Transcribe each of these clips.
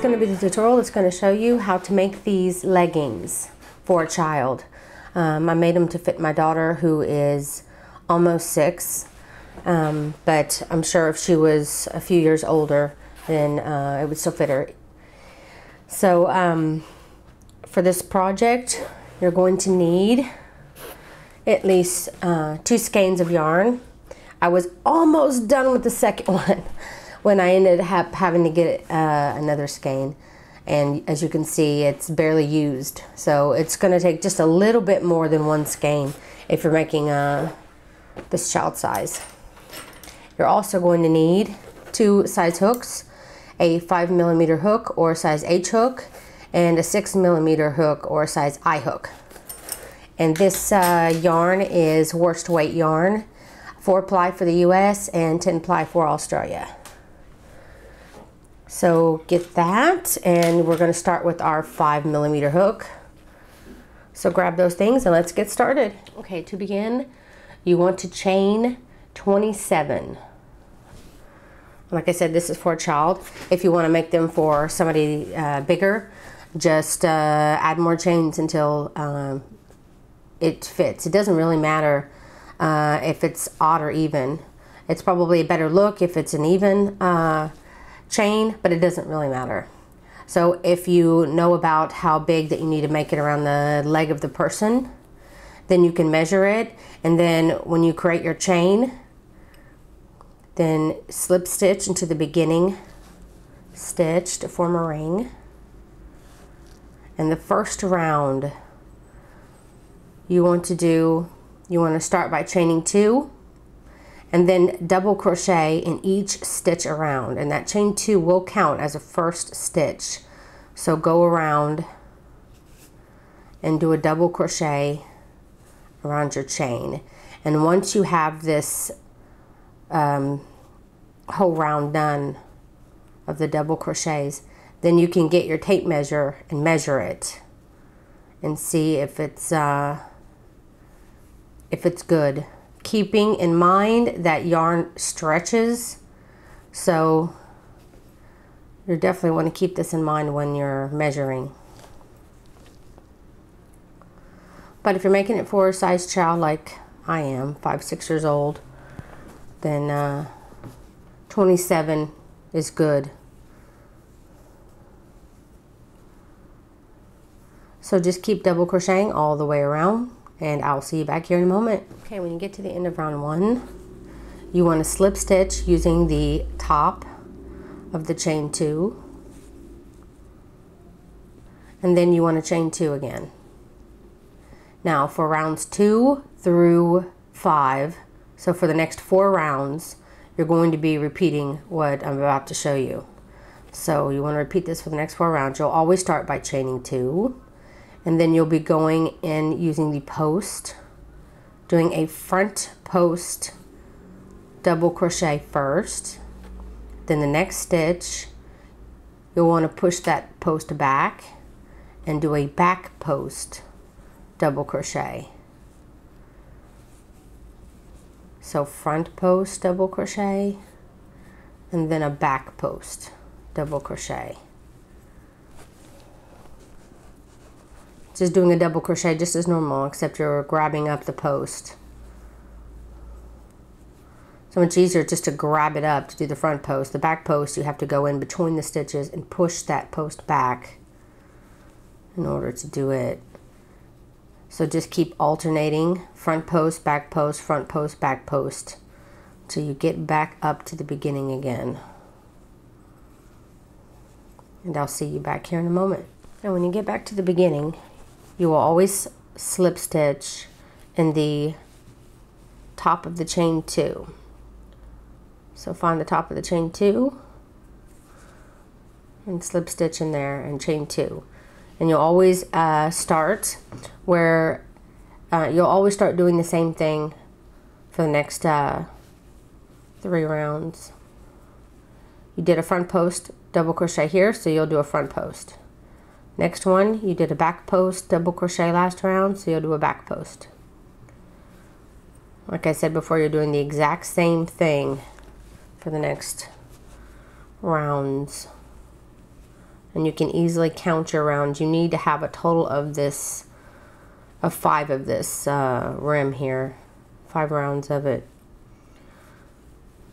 going to be the tutorial that's going to show you how to make these leggings for a child. I made them to fit my daughter, who is almost 6, but I'm sure if she was a few years older, then it would still fit her. So for this project, you're going to need at least 2 skeins of yarn. I was almost done with the second one when I ended up having to get another skein, and as you can see, it's barely used, so it's going to take just a little bit more than 1 skein if you're making this child size. You're also going to need 2 size hooks, a 5mm hook or size H hook, and a 6mm hook or size I hook. And this yarn is worsted weight yarn, 4-ply for the US and 10-ply for Australia. So get that, and we're going to start with our 5mm hook. So grab those things and let's get started. Okay, to begin, you want to chain 27. Like I said, this is for a child. If you want to make them for somebody bigger, just add more chains until it fits. It doesn't really matter if it's odd or even. It's probably a better look if it's an even chain, but it doesn't really matter. So if you know about how big that you need to make it around the leg of the person, then you can measure it, and then when you create your chain, then slip stitch into the beginning stitch to form a ring. And the first round you want to start by chaining 2 and then double crochet in each stitch around, and that chain 2 will count as a first stitch. So go around and do a double crochet around your chain, and once you have this whole round done of the double crochets, then you can get your tape measure and measure it and see if it's good, keeping in mind that yarn stretches, so you definitely want to keep this in mind when you're measuring. But if you're making it for a size child like I am, 5-6 years old, then 27 is good. So just keep double crocheting all the way around, and I'll see you back here in a moment. Okay, when you get to the end of round 1, you want to slip stitch using the top of the chain 2, and then you want to chain 2 again. Now for rounds 2 through 5, so for the next 4 rounds, you're going to be repeating what I'm about to show you. So you want to repeat this for the next 4 rounds. You'll always start by chaining 2, and then you'll be going in using the post, doing a front post double crochet first. Then the next stitch, you'll want to push that post back and do a back post double crochet. So front post double crochet, and then a back post double crochet. Just doing a double crochet just as normal, except you're grabbing up the post. So much easier just to grab it up to do the front post. The back post, you have to go in between the stitches and push that post back in order to do it. So just keep alternating front post, back post, front post, back post till you get back up to the beginning again. And I'll see you back here in a moment. Now when you get back to the beginning, you will always slip stitch in the top of the chain 2. So find the top of the chain 2 and slip stitch in there and chain 2. And you'll always start where you'll always start doing the same thing for the next 3 rounds. You did a front post double crochet here, so you'll do a front post. Next one, you did a back post double crochet last round, so you'll do a back post. Like I said before, you're doing the exact same thing for the next rounds and you can easily count your rounds. You need to have a total of 5 of this rim here, 5 rounds of it.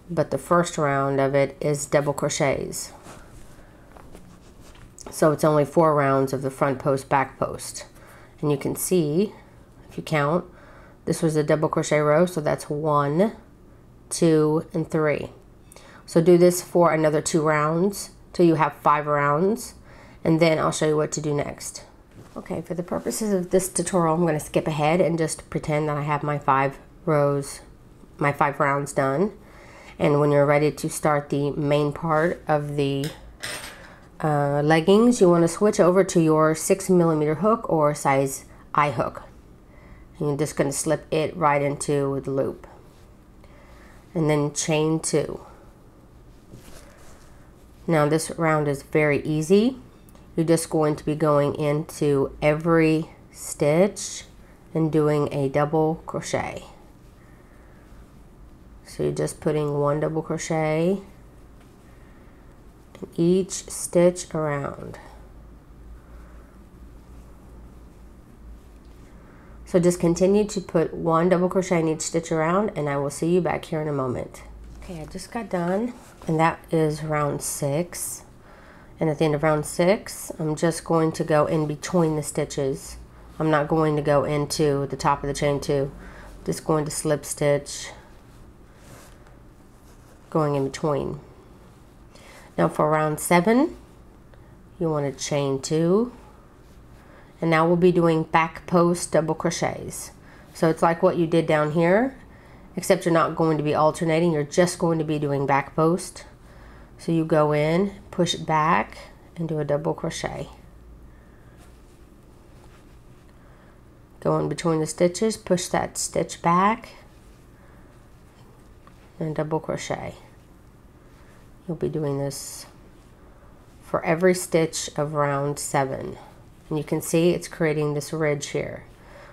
But the first round of it is double crochets. So it's only 4 rounds of the front post, back post. And you can see, if you count, this was a double crochet row, so that's 1, 2, and 3. So do this for another 2 rounds till you have 5 rounds, and then I'll show you what to do next. Okay, for the purposes of this tutorial, I'm going to skip ahead and just pretend that I have my 5 rows, my 5 rounds done. And when you're ready to start the main part of the leggings, you want to switch over to your 6mm hook or size I hook. And you're just going to slip it right into the loop. And then chain 2. Now this round is very easy. You're just going to be going into every stitch and doing a double crochet. So you're just putting 1 double crochet in each stitch around. So just continue to put 1 double crochet in each stitch around, and I will see you back here in a moment. Okay, I just got done, and that is round 6. And at the end of round 6, I'm just going to go in between the stitches. I'm not going to go into the top of the chain 2. Just going to slip stitch, going in between. Now for round 7, you want to chain 2. And now we'll be doing back post double crochets. So it's like what you did down here, except you're not going to be alternating, you're just going to be doing back post. So you go in, push it back, and do a double crochet. Go in between the stitches, push that stitch back, and double crochet. You'll be doing this for every stitch of round 7. And you can see it's creating this ridge here.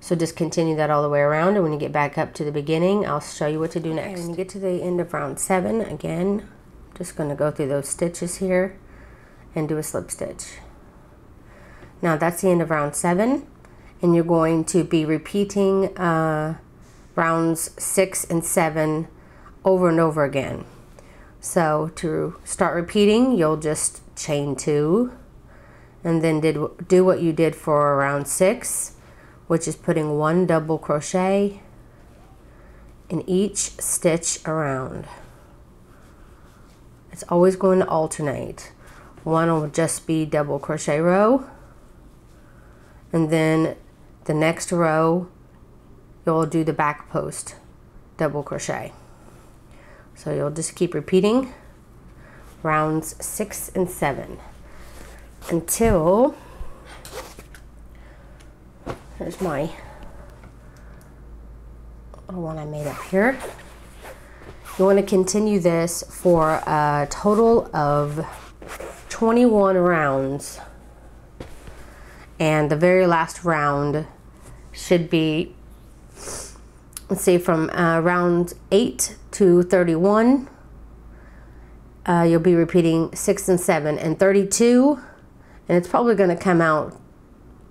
So just continue that all the way around, and when you get back up to the beginning, I'll show you what to do next. Okay, when you get to the end of round 7, again, just going to go through those stitches here and do a slip stitch. Now that's the end of round 7, and you're going to be repeating rounds 6 and 7 over and over again. So to start repeating, you'll just chain 2, and then do what you did for round 6, which is putting 1 double crochet in each stitch around. It's always going to alternate. One will just be double crochet row, and then the next row you'll do the back post double crochet. So you'll just keep repeating rounds 6 and 7 until, here's my little one I made up here. You want to continue this for a total of 21 rounds, and the very last round should be, let's see, from round 8 to 31. You'll be repeating 6 and 7 and 32, and it's probably going to come out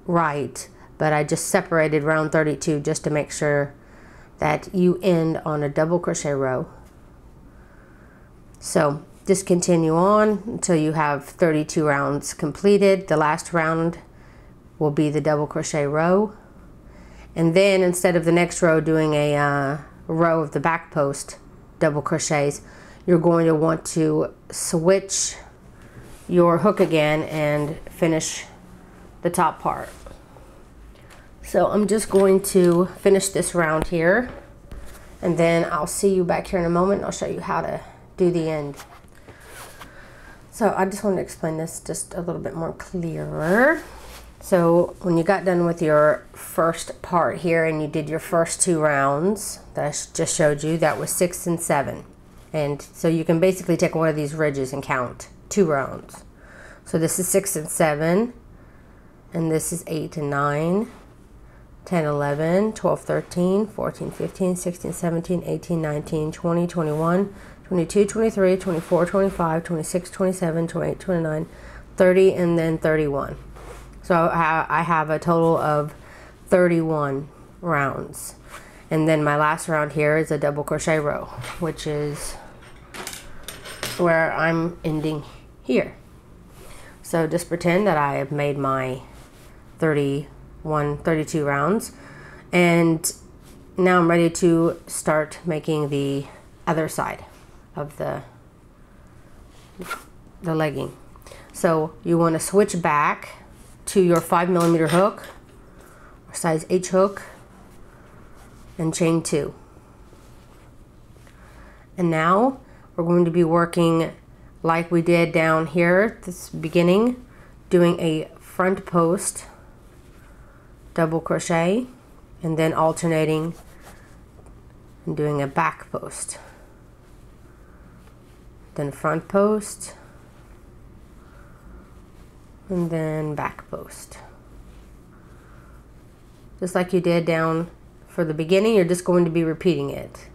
right, but I just separated round 32 just to make sure that you end on a double crochet row. So just continue on until you have 32 rounds completed. The last round will be the double crochet row, and then instead of the next row doing a row of the back post double crochets, you're going to want to switch your hook again and finish the top part. So I'm just going to finish this round here, and then I'll see you back here in a moment, and I'll show you how to do the end. So I just want to explain this just a little bit more clearer. So when you got done with your first part here and you did your first 2 rounds that I just showed you, that was 6 and 7. And so you can basically take one of these ridges and count 2 rounds. So this is 6 and 7, and this is 8 and 9, 10, 11, 12, 13, 14, 15, 16, 17, 18, 19, 20, 21, 22, 23, 24, 25, 26, 27, 28, 29, 30, and then 31. So I have a total of 31 rounds. And then my last round here is a double crochet row, which is where I'm ending here. So just pretend that I have made my 32 rounds, and now I'm ready to start making the other side of the legging. So you want to switch back to your 5mm hook, or size H hook, and chain 2. And now we're going to be working like we did down here at this beginning, doing a front post double crochet, and then alternating and doing a back post, then front post, and then back post. Just like you did down for the beginning, you're just going to be repeating it.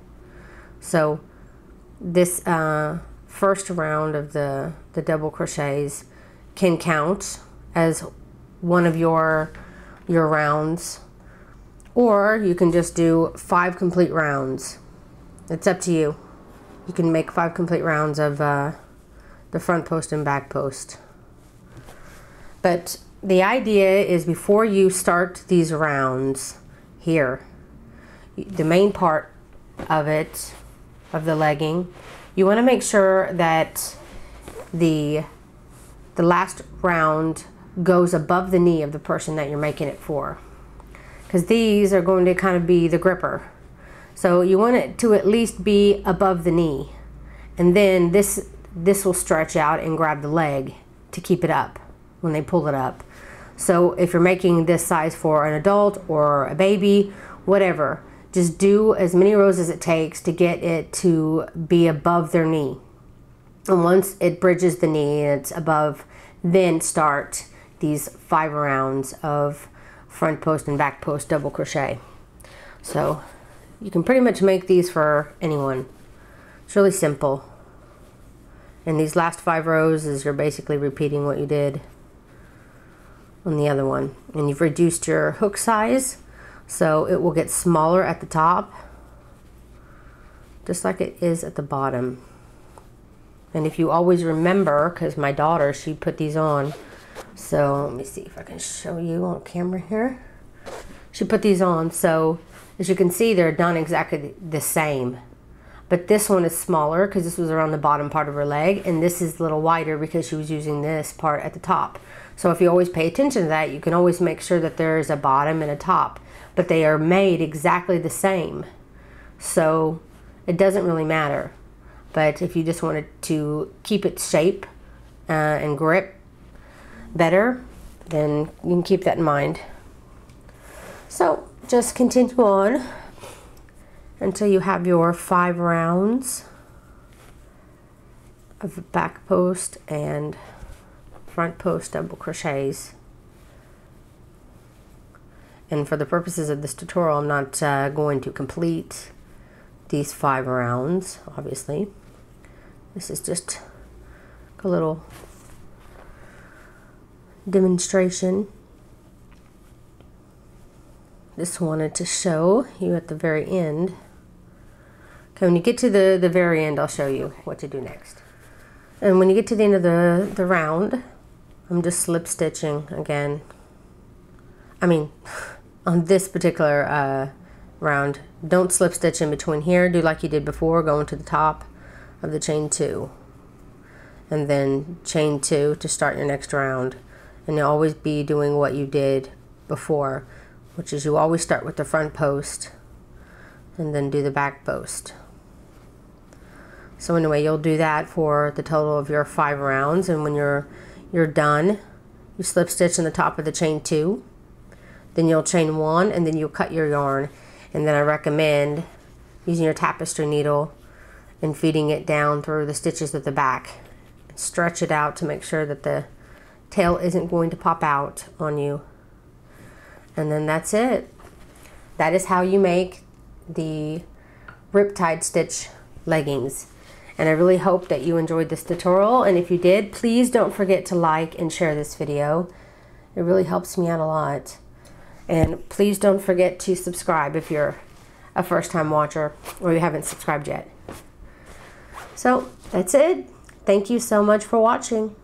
So this first round of the double crochets can count as one of your rounds, or you can just do 5 complete rounds. It's up to you. You can make 5 complete rounds of the front post and back post. But the idea is, before you start these rounds here, the main part of it, of the legging, you want to make sure that the last round goes above the knee of the person that you're making it for, because these are going to kind of be the gripper. So you want it to at least be above the knee, and then this will stretch out and grab the leg to keep it up when they pull it up. So if you're making this size for an adult or a baby, whatever, just do as many rows as it takes to get it to be above their knee. And once it bridges the knee and it's above, then start these 5 rounds of front post and back post double crochet. So you can pretty much make these for anyone. It's really simple. And these last 5 rows is you're basically repeating what you did on the other one. And you've reduced your hook size, so it will get smaller at the top, just like it is at the bottom. And if you always remember, because my daughter, she put these on, so let me see if I can show you on camera here. She put these on, so as you can see, they're done exactly the same. But this one is smaller because this was around the bottom part of her leg, and this is a little wider because she was using this part at the top. So if you always pay attention to that, you can always make sure that there's a bottom and a top, but they are made exactly the same. So it doesn't really matter. But if you just wanted to keep its shape and grip better, then you can keep that in mind. So just continue on until you have your 5 rounds of back post and front post double crochets. And for the purposes of this tutorial, I'm not going to complete these 5 rounds, obviously. This is just a little demonstration. Just wanted to show you at the very end. Okay, when you get to the very end, I'll show you what to do next. And when you get to the end of the round, I'm just slip stitching again. I mean, on this particular round, don't slip stitch in between here. Do like you did before, going to the top of the chain 2. And then chain 2 to start your next round. And you'll always be doing what you did before, which is you always start with the front post and then do the back post. So anyway, you'll do that for the total of your 5 rounds, and when you're done, you slip stitch in the top of the chain 2, then you'll chain 1, and then you'll cut your yarn. And then I recommend using your tapestry needle and feeding it down through the stitches at the back. Stretch it out to make sure that the tail isn't going to pop out on you. And then that's it. That is how you make the Riptide stitch leggings. And I really hope that you enjoyed this tutorial. And if you did, please don't forget to like and share this video. It really helps me out a lot. And please don't forget to subscribe if you're a first-time watcher or you haven't subscribed yet. So that's it. Thank you so much for watching.